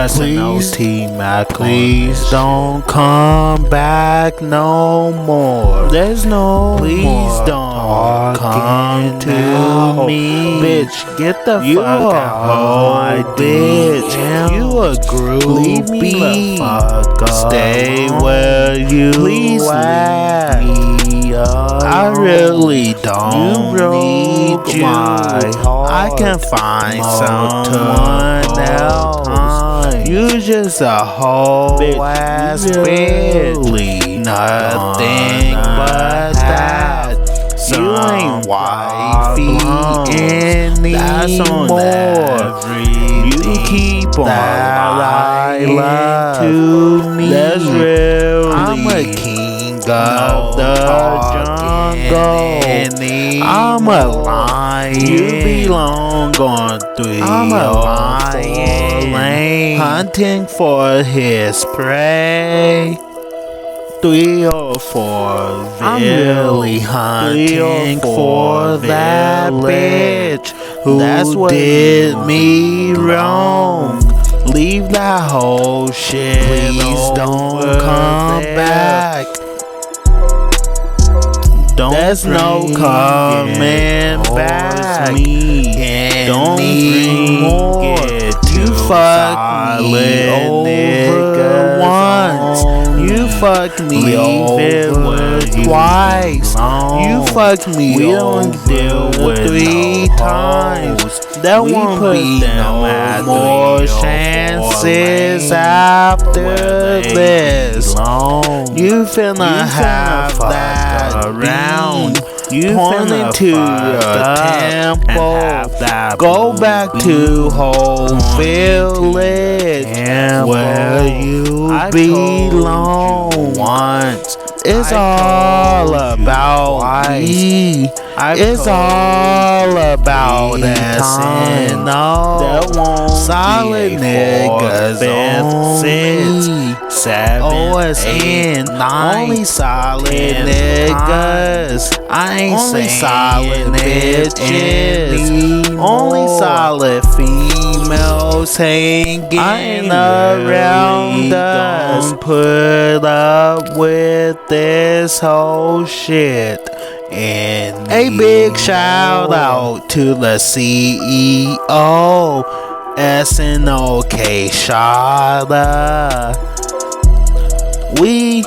Please, please don't come back no more. There's no please more don't come to me. Bitch, get the fuck out, my bitch. You a groupie. Leave me the fuck up. Stay where you please at. Me up. I really don't need you. I can find someone else. You just a whole ass bitch. Nothing but that. You ain't wifey anymore. You keep on lying to me. That's really I'm a king of the jungle. I'm a lion. You belong on 3 I'm a lion. Hunting for his prey. 3 or 4 I'm really hunting for that bitch who that's what did me wrong. Leave that whole shit. Please don't come back. There's no coming back. Don't bring more. You fucked me over once. You fucked me over twice. You fucked me over 3 times. There won't be no more chances after this. You finna have that around. You finna to your temple. Go back to home village where you belong. It's all about me. It's all about SNO. Solid niggas only. OSN. Only solid niggas. I ain't saying solid bitches. Only solid females hanging around us. Don't put up with this whole shit. And a big shout out to the CEO, SNO KEYSHOTTA. We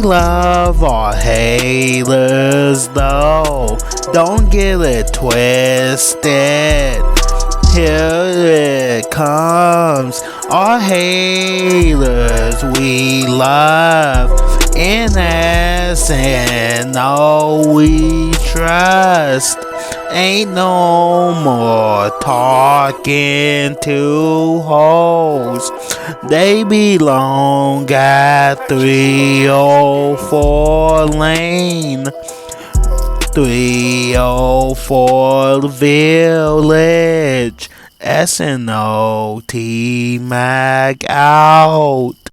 love our haters though. Don't get it twisted. Here it comes. Our haters we love. In SNO we trust. Ain't no more talking to hoes. They belong at 304 lane. 304 village. SNO T-Mag out.